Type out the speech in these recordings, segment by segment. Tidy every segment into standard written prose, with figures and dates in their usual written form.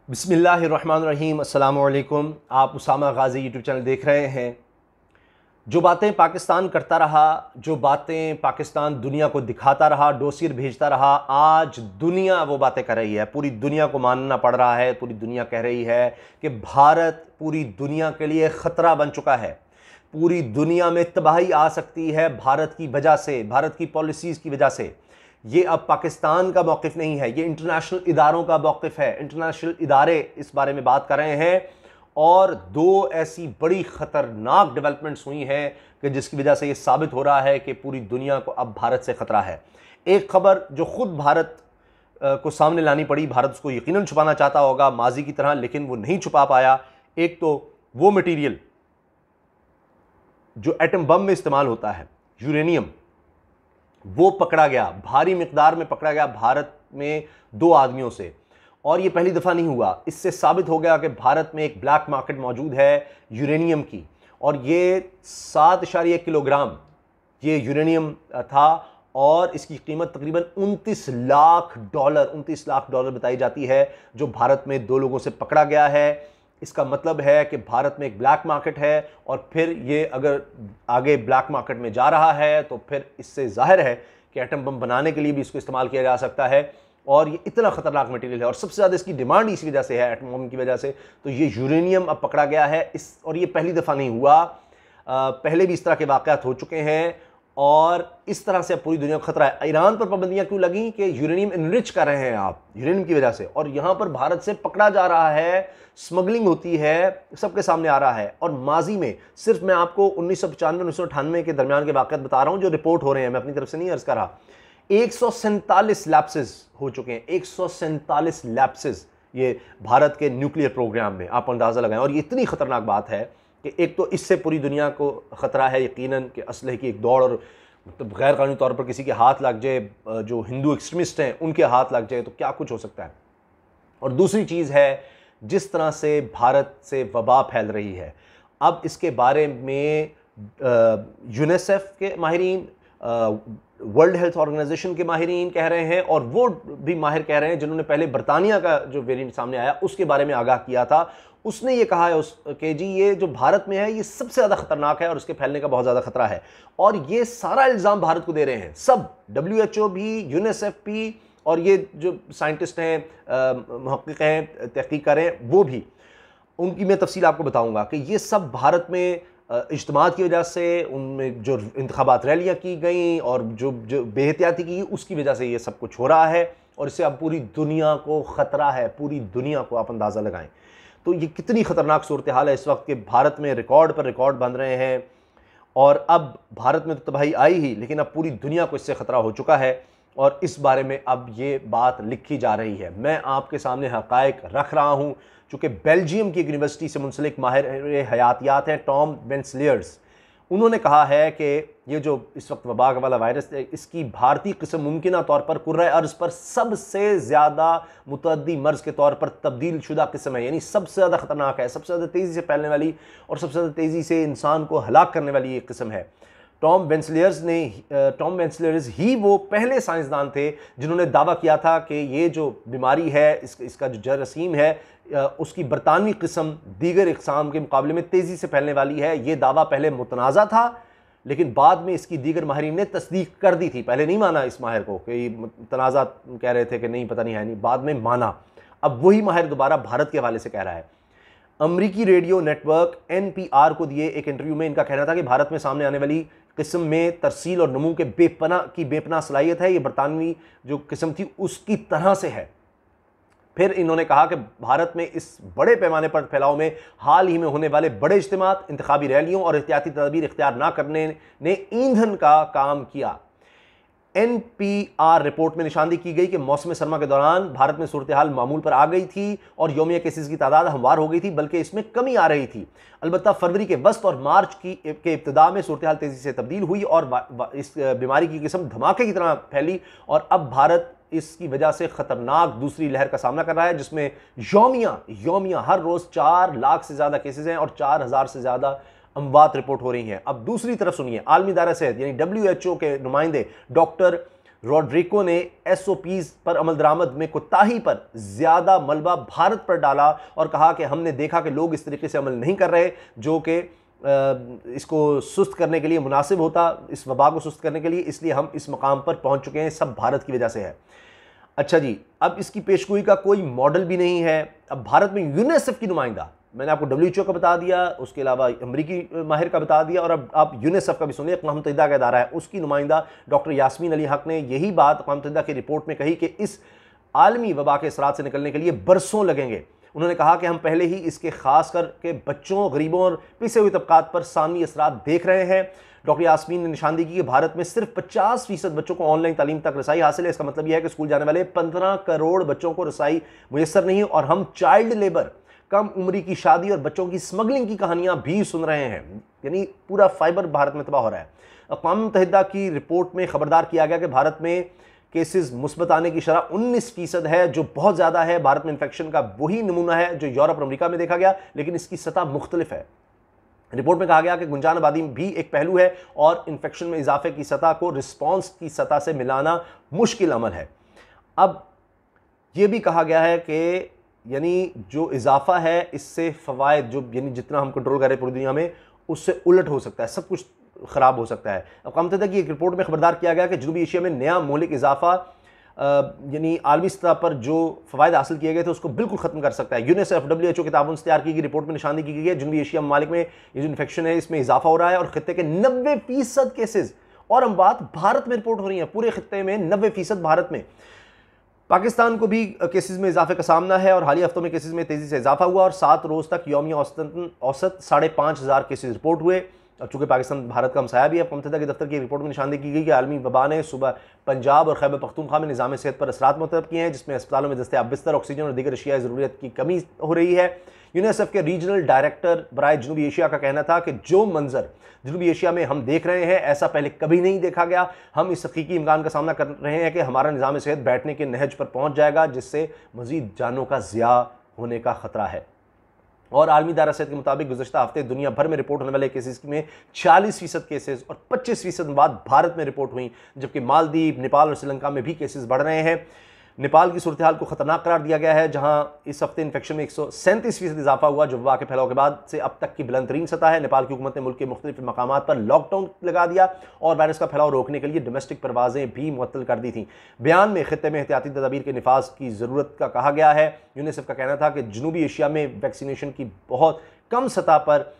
बिस्मिल्लाहिर्रहमानिर्रहीम अस्सलाम वालेकुम। आप उसामा गाज़ी यूट्यूब चैनल देख रहे हैं। जो बातें पाकिस्तान करता रहा, जो बातें पाकिस्तान दुनिया को दिखाता रहा, डोसियर भेजता रहा, आज दुनिया वो बातें कर रही है। पूरी दुनिया को मानना पड़ रहा है। पूरी दुनिया कह रही है कि भारत पूरी दुनिया के लिए ख़तरा बन चुका है। पूरी दुनिया में तबाही आ सकती है भारत की वजह से, भारत की पॉलिसीज़ की वजह से। ये अब पाकिस्तान का मौक़िफ़ नहीं है, ये इंटरनेशनल इदारों का मौक़िफ़ है। इंटरनेशनल इदारे इस बारे में बात कर रहे हैं और दो ऐसी बड़ी ख़तरनाक डेवलपमेंट्स हुई हैं कि जिसकी वजह से ये साबित हो रहा है कि पूरी दुनिया को अब भारत से ख़तरा है। एक ख़बर जो ख़ुद भारत को सामने लानी पड़ी, भारत उसको यकीनन छुपाना चाहता होगा माजी की तरह, लेकिन वो नहीं छुपा पाया। एक तो वो मटीरियल जो एटम बम में इस्तेमाल होता है, यूरेनियम, वो पकड़ा गया, भारी मिकदार में पकड़ा गया भारत में 2 आदमियों से। और ये पहली दफ़ा नहीं हुआ। इससे साबित हो गया कि भारत में एक ब्लैक मार्केट मौजूद है यूरेनियम की, और ये 7.1 किलोग्राम ये यूरेनियम था और इसकी कीमत तकरीबन $29 लाख बताई जाती है, जो भारत में 2 लोगों से पकड़ा गया है। इसका मतलब है कि भारत में एक ब्लैक मार्केट है, और फिर ये अगर आगे ब्लैक मार्केट में जा रहा है तो फिर इससे जाहिर है कि एटम बम बनाने के लिए भी इसको इस्तेमाल किया जा सकता है। और ये इतना ख़तरनाक मटेरियल है और सबसे ज़्यादा इसकी डिमांड इसी वजह से है, एटम बम की वजह से। तो ये यूरेनियम अब पकड़ा गया है और ये पहली दफ़ा नहीं हुआ, पहले भी इस तरह के वाक़यात हो चुके हैं और इस तरह से अब पूरी दुनिया को खतरा है। ईरान पर पाबंदियां क्यों लगी कि यूरेनियम इनरिच कर रहे हैं आप, यूरेनियम की वजह से, और यहाँ पर भारत से पकड़ा जा रहा है, स्मगलिंग होती है, सबके सामने आ रहा है। और माजी में सिर्फ मैं आपको 1995-1998 के दरमियान के वाक़यात बता रहा हूँ जो रिपोर्ट हो रहे हैं, मैं अपनी तरफ से नहीं अर्ज़ कर रहा। 147 लैप्सेस हो चुके हैं, 147 लैप्सेस ये भारत के न्यूक्लियर प्रोग्राम में, आप अंदाज़ा लगाएं। और ये इतनी ख़तरनाक बात है कि एक तो इससे पूरी दुनिया को ख़तरा है यकीनन कि असलहे की एक दौड़, और मतलब गैर कानूनी तौर पर किसी के हाथ लग जाए, जो हिंदू एक्सट्रीमिस्ट हैं उनके हाथ लग जाए तो क्या कुछ हो सकता है। और दूसरी चीज़ है जिस तरह से भारत से वबा फैल रही है। अब इसके बारे में यूनिसेफ के माहिरीन, वर्ल्ड हेल्थ ऑर्गेनाइजेशन के माहिरीन कह रहे हैं, और वो भी माहिर कह रहे हैं जिन्होंने पहले बरतानिया का जो वेरिएंट सामने आया उसके बारे में आगाह किया था। उसने ये कहा है कि जी ये जो भारत में है ये सबसे ज़्यादा खतरनाक है और उसके फैलने का बहुत ज़्यादा खतरा है। और ये सारा इल्ज़ाम भारत को दे रहे हैं सब, WHO भी, यूनिसेफ भी, और ये जो साइंटिस्ट हैं, मुहक्किक हैं, तहकीक करें, वो भी, उनकी मैं तफसील आपको बताऊंगा कि ये सब भारत में इज्तिमात की वजह से, उनमें जो इंतखाबात रैलियाँ की गई और जो बेहतियाती की उसकी वजह से ये सब कुछ हो रहा है। और इससे अब पूरी दुनिया को ख़तरा है, पूरी दुनिया को आप अंदाज़ा लगाएं। तो ये कितनी ख़तरनाक सूरत हाल है इस वक्त के भारत में, रिकॉर्ड पर रिकॉर्ड बन रहे हैं। और अब भारत में तो तबाही आई ही, लेकिन अब पूरी दुनिया को इससे ख़तरा हो चुका है और इस बारे में अब ये बात लिखी जा रही है। मैं आपके सामने हक़ाइक़ रख रहा हूँ। चूँकि बेल्जियम की एक यूनिवर्सिटी से मुंसलिक माहिर हयातियात हैं टॉम वेंसलियर्स, उन्होंने कहा है कि ये जो इस वक्त वबा वाला वायरस है, इसकी भारतीय किस्म मुमकिन तौर पर कुर्रा अर्ज़ पर सबसे ज़्यादा मुतअद्दी मर्ज़ के तौर पर तब्दील शुदा किस्म है, यानी सबसे ज़्यादा ख़तरनाक है, सबसे ज़्यादा तेज़ी से फैलने वाली और सबसे ज़्यादा तेज़ी से इंसान को हलाक करने वाली एक किस्म है। टॉम वेंसलियर्स ही वो पहले साइंसदान थे जिन्होंने दावा किया था कि ये जो बीमारी है, इसका जो जरासीम है, उसकी बरतानवी किस्म दीगर इक़साम के मुकाबले में तेज़ी से फैलने वाली है। ये दावा पहले मुतनाज़ा था, लेकिन बाद में इसकी दीगर माहिरीन ने तस्दीक कर दी थी। पहले नहीं माना इस माहिर को कि मुतनाज़ा कह रहे थे कि नहीं पता नहीं है, नहीं, बाद में माना। अब वही माहिर दोबारा भारत के हवाले से कह रहा है। अमरीकी रेडियो नेटवर्क NPR को दिए एक इंटरव्यू में इनका कहना था कि भारत में सामने आने वाली किस्म में तरसील और नमू के बेपनाह सलाहियत है, ये बरतानवी जो किस्म थी उसकी तरह से है। फिर इन्होंने कहा कि भारत में इस बड़े पैमाने पर फैलाव में हाल ही में होने वाले बड़े इज्तिमात, इंतखाबी रैलियों और एहतियाती तदबीर इख्तियार ना करने ने ईंधन का काम किया। NPR रिपोर्ट में निशानदेही की गई कि मौसम सरमा के दौरान भारत में सूरत हाल मामूल पर आ गई थी और यौमिया केसेस की तादाद हमवार हो गई थी, बल्कि इसमें कमी आ रही थी। अलबत्ता फरवरी के वस्त और मार्च के इब्तिदा में सूरत हाल तेज़ी से तब्दील हुई और इस बीमारी की किस्म धमाके की तरह फैली, और अब भारत इसकी वजह से ख़तरनाक दूसरी लहर का सामना कर रहा है, जिसमें यौमिया हर रोज़ 4 लाख से ज़्यादा केसेस हैं और 4000 से ज़्यादा अमवात रिपोर्ट हो रही हैं। अब दूसरी तरफ सुनिए, आलमी इदारा सेहत यानी WHO के नुमाइंदे डॉक्टर रॉड्रिको ने एसओपीज पर अमल दरामद में कोताही पर ज्यादा मलबा भारत पर डाला और कहा कि हमने देखा कि लोग इस तरीके से अमल नहीं कर रहे जो कि इसको सुस्त करने के लिए मुनासिब होता, इस वबा को सुस्त करने के लिए, इसलिए हम इस मकाम पर पहुंच चुके हैं, सब भारत की वजह से है। अच्छा जी, अब इसकी पेशगोई का कोई मॉडल भी नहीं है। अब भारत में यूनिसेफ की नुमाइंदा, मैंने आपको डब्ल्यूएचओ का बता दिया, उसके अलावा अमरीकी माहिर का बता दिया, और अब आप यूनिसेफ का भी सुनिए, अक़वाम मुत्तहिदा का इदारा है, उसकी नुमाइंदा डॉक्टर यास्मीन अली हक ने यही बात अक़वाम मुत्तहिदा की रिपोर्ट में कही कि इस आलमी वबा के असरात से निकलने के लिए बरसों लगेंगे। उन्होंने कहा कि हम पहले ही इसके खास करके बच्चों, गरीबों और पिसे हुए तबकात पर सानवी असरात देख रहे हैं। डॉक्टर यास्मीन ने निशानदेही की कि भारत में सिर्फ 50% बच्चों को ऑनलाइन तालीम तक रसाई हासिल है। इसका मतलब यह है कि स्कूल जाने वाले 15 करोड़ बच्चों को रसाई मुयसर नहीं, और हम चाइल्ड लेबर, कम उम्री की शादी और बच्चों की स्मगलिंग की कहानियां भी सुन रहे हैं। यानी पूरा फाइबर भारत में तबाह हो रहा है। अक़वाम मुत्तहिदा की रिपोर्ट में खबरदार किया गया कि भारत में केसेस मुस्बत आने की शरह 19% है, जो बहुत ज़्यादा है। भारत में इन्फेक्शन का वही नमूना है जो यूरोप और अमेरिका में देखा गया, लेकिन इसकी सतह मुख्तलिफ है। रिपोर्ट में कहा गया कि गुंजान आबादी भी एक पहलू है और इन्फेक्शन में इजाफे की सतह को रिस्पॉन्स की सतह से मिलाना मुश्किल अमल है। अब यह भी कहा गया है कि यानी जो इजाफा है इससे फ़वायद, जो यानी जितना हम कंट्रोल करें पूरी दुनिया में, उससे उलट हो सकता है, सब कुछ ख़राब हो सकता है। अक़वाम मुत्तहिदा की एक रिपोर्ट में खबरदार किया गया कि जनूबी एशिया में नया मौलिक इजाफा यानी आलमी सतह पर जो फ़वायद हासिल किए गए थे उसको बिल्कुल ख़त्म कर सकता है। यूनिसेफ डब्ल्यूएचओ के ताउन से तैयार की गई रिपोर्ट में निशानदेही की गई है जनूबी एशिया ममालिक में ये जो इन्फेक्शन है इसमें इजाफा हो रहा है और खित्ते के 90% केसेज और अमवात भारत में रिपोर्ट हो रही हैं। पूरे खित्ते में 90% भारत में। पाकिस्तान को भी केसेस में इजाफे का सामना है और हालिया हफ्तों में केसेस में तेज़ी से इजाफा हुआ और 7 रोज़ तक यौमिया औसत 5,500 केसेज रिपोर्ट हुए। और चूँकि पाकिस्तान भारत का हमसाया भी है, अक़वाम मुत्तहिदा के दफ्तर की रिपोर्ट में निशानदेही की गई कि आलमी वबा ने सुबह पंजाब और खैबर पख्तूनख्वा में निज़ाम सेहत पर असरात मुरतब किए हैं, जिसमें अस्पतालों में दस्तयाब बिस्तर, ऑक्सीजन और दीगर अशिया ज़रूरत की कमी हो रही है। यूनिसेफ के रीजनल डायरेक्टर बराए जनूबी एशिया का कहना था कि जो मंजर जनूबी एशिया में हम देख रहे हैं ऐसा पहले कभी नहीं देखा गया। हम इस हकीकी इम्कान का सामना कर रहे हैं कि हमारा निज़ाम सेहत बैठने के नहज पर पहुँच जाएगा, जिससे मज़ीद जानों का ज़िया होने का ख़तरा है। और आलमी इदारा सेहत के मुताबिक गुज़श्ता हफ्ते दुनिया भर में रिपोर्ट होने वाले केसेस में 40% केसेस और 25% बाद भारत में रिपोर्ट हुई, जबकि मालदीव, नेपाल और श्रीलंका में भी केसेस बढ़ रहे हैं। नेपाल की सूरत हाल को खतरनाक करार दिया गया है, जहां इस हफ्ते इन्फेक्शन में 137% इजाफा हुआ, जो वबा के फैलाव के बाद से अब तक की बुलंद तरीन सतह है। नेपाल की हुकूमत ने मुल्क के मुख्तलिफ मकामात पर लॉकडाउन लगा दिया और वायरस का फैलाव रोकने के लिए डोमेस्टिक परवाजें भी मुअत्तल कर दी थी। बयान में खित्ते में एहतियाती तदाबीर के निफाज की ज़रूरत का कहा गया है। यूनिसेफ का कहना था कि जनूबी एशिया में वैक्सीनेशन की बहुत कम सतह पर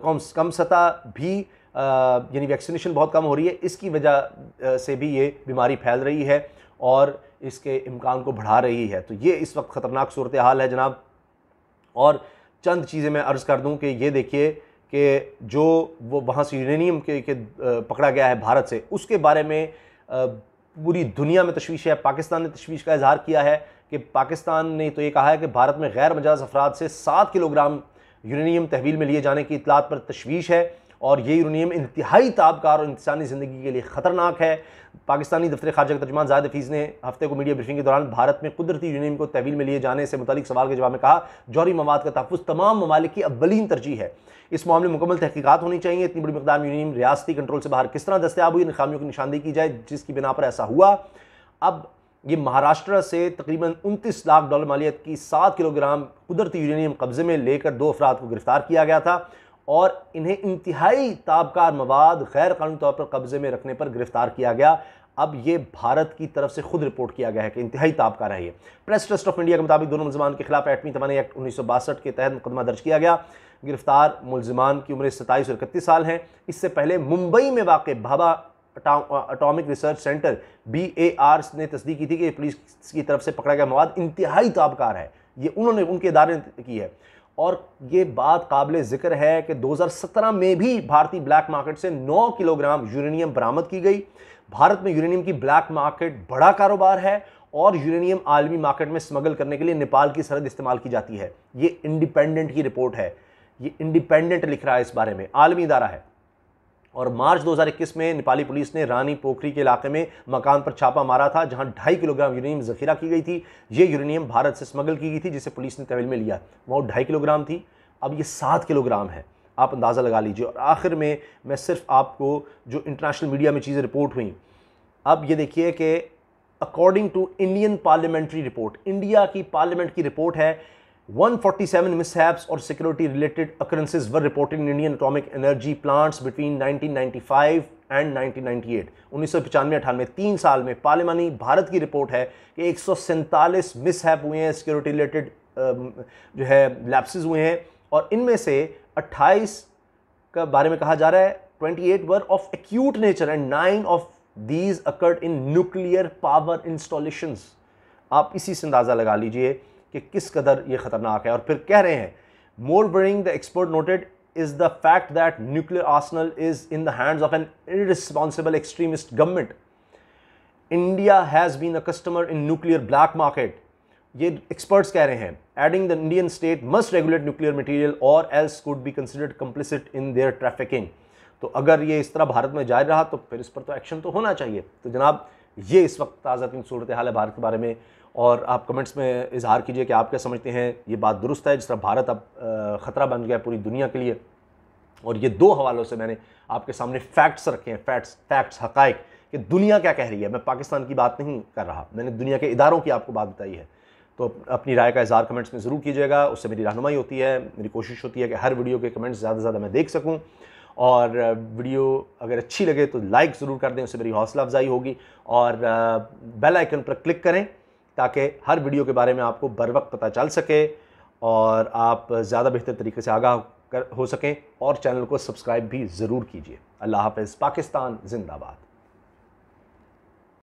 कम सतह भी यानी वैक्सीनेशन बहुत कम हो रही है, इसकी वजह से भी ये बीमारी फैल रही है और इसके इम्कान को बढ़ा रही है। तो ये इस वक्त ख़तरनाक सूरत हाल है जनाब। और चंद चीज़ें मैं अर्ज़ कर दूं कि ये देखिए कि जो वो वहाँ से यूरेनियम के पकड़ा गया है भारत से, उसके बारे में पूरी दुनिया में तशवीश है। पाकिस्तान ने तशवीश का इजहार किया है कि पाकिस्तान ने तो ये कहा है कि भारत में गैर मजाज अफराद से 7 किलोग्राम यूरेनियम तहवील में लिए जाने की इतलात पर तशवीश है और ये यूरेनियम इंतहाई ताबकार और इंसानी ज़िंदगी के लिए ख़तरनाक है। पाकिस्तानी दफ्तर खारजा के तर्जुमान ज़ाहिद हफीज़ ने हफ्ते को मीडिया ब्रीफिंग के दौरान भारत में कुदरती यूरेनियम को तहवील में लिए जाने से मुतालिक सवाल के जवाब में कहा, जौहरी मवाद का तहफ़्फ़ुज़ तमाम ममालिक की अव्वलीन तरजीह है। इस मामले में मुकम्मल तहकीकात होनी चाहिए। इतनी बड़ी मकदार में यूरेनियम रियासती कंट्रोल से बाहर किस तरह दस्तयाब हुई, इन खामियों की निशानदेही की जाए जिसकी बिना पर ऐसा हुआ। अब ये महाराष्ट्र से तकरीबन $29 लाख मालियत की 7 किलोग्राम कुदरती यूरेनियम कब्जे में लेकर 2 अफराद को गिरफ्तार किया गया था और इन्हें इंतहाई ताबकार मवाद गैर कानूनी तौर पर कब्जे में रखने पर गिरफ्तार किया गया। अब ये भारत की तरफ से खुद रिपोर्ट किया गया है कि इंतहाई ताबकार है ये। प्रेस ट्रस्ट ऑफ इंडिया के मुताबिक दोनों मुलजमान के खिलाफ एटमी तवानाई एक्ट 1962 के तहत मुकदमा दर्ज किया गया। गिरफ्तार मुलजमान की उम्र 27 और 31 साल है। इससे पहले मुंबई में वाक़ Bhabha atomic research centre BAR ने तस्दीक की थी कि पुलिस की तरफ से पकड़ा गया मवाद इंतहाई ताबकार है। ये उन्होंने उनके इदारे ने की है और ये बात काबिल ज़िक्र है कि 2017 में भी भारतीय ब्लैक मार्केट से 9 किलोग्राम यूरेनियम बरामद की गई। भारत में यूरेनियम की ब्लैक मार्केट बड़ा कारोबार है और यूरेनियम आलमी मार्केट में स्मगल करने के लिए नेपाल की सरहद इस्तेमाल की जाती है। ये इंडिपेंडेंट की रिपोर्ट है, ये इंडिपेंडेंट लिख रहा है इस बारे में, आलमी इदारा है। और मार्च 2021 में नेपाली पुलिस ने रानी पोखरी के इलाके में मकान पर छापा मारा था जहां 2.5 किलोग्राम यूरेनियम जखीरा की गई थी। ये यूरेनियम भारत से स्मगल की गई थी जिसे पुलिस ने तहवील में लिया। वो 2.5 किलोग्राम थी, अब ये 7 किलोग्राम है, आप अंदाज़ा लगा लीजिए। और आखिर में मैं सिर्फ आपको जो इंटरनेशनल मीडिया में चीज़ें रिपोर्ट हुई, अब ये देखिए कि according to Indian parliamentary report, India की पार्लियामेंट की रिपोर्ट है, 147 मिसहैप्स और security related occurrences were reported in Indian atomic energy plants between 1995 and 1998। 1995-98 3 साल में पार्लियामानी भारत की रिपोर्ट है कि 147 मिसहैप हुए हैं, सिक्योरिटी रिलेटेड जो है लैप्सेस हुए हैं, और इनमें से 28 का बारे में कहा जा रहा है 28 वर of acute nature and 9 of these occurred in nuclear power installations. आप इसी से अंदाज़ा लगा लीजिए कि किस कदर ये खतरनाक है। और फिर कह रहे हैं more worrying the expert noted is the fact that nuclear arsenal is in the hands of an irresponsible extremist government. India has been a customer in nuclear black market. ये experts कह रहे हैं, adding the Indian state must regulate nuclear material or else could be considered complicit in their trafficking. तो अगर ये इस तरह भारत में जारी रहा तो फिर इस पर तो एक्शन तो होना चाहिए। तो जनाब ये इस वक्त ताज़ा तीन सूरत हाल है भारत के बारे में, और आप कमेंट्स में इजहार कीजिए कि आप क्या समझते हैं। ये बात दुरुस्त है जिस तरह भारत अब ख़तरा बन गया पूरी दुनिया के लिए, और ये दो हवालों से मैंने आपके सामने फैक्ट्स रखे हैं, फैक्ट्स हक़ाइक़ कि दुनिया क्या कह रही है। मैं पाकिस्तान की बात नहीं कर रहा, मैंने दुनिया के इदारों की आपको बात बताई है। तो अपनी राय का इजहार कमेंट्स में ज़रूर कीजिएगा, उससे मेरी रहनुमाई होती है। मेरी कोशिश होती है कि हर वीडियो के कमेंट्स ज़्यादा से ज़्यादा मैं देख सकूँ, और वीडियो अगर अच्छी लगे तो लाइक ज़रूर कर दें, उससे मेरी हौसला अफजाई होगी। और बेल आइकन पर क्लिक करें ताकि हर वीडियो के बारे में आपको बर वक्त पता चल सके और आप ज़्यादा बेहतर तरीके से आगाह हो सकें, और चैनल को सब्सक्राइब भी ज़रूर कीजिए। अल्लाह हाफ़िज़। पाकिस्तान जिंदाबाद।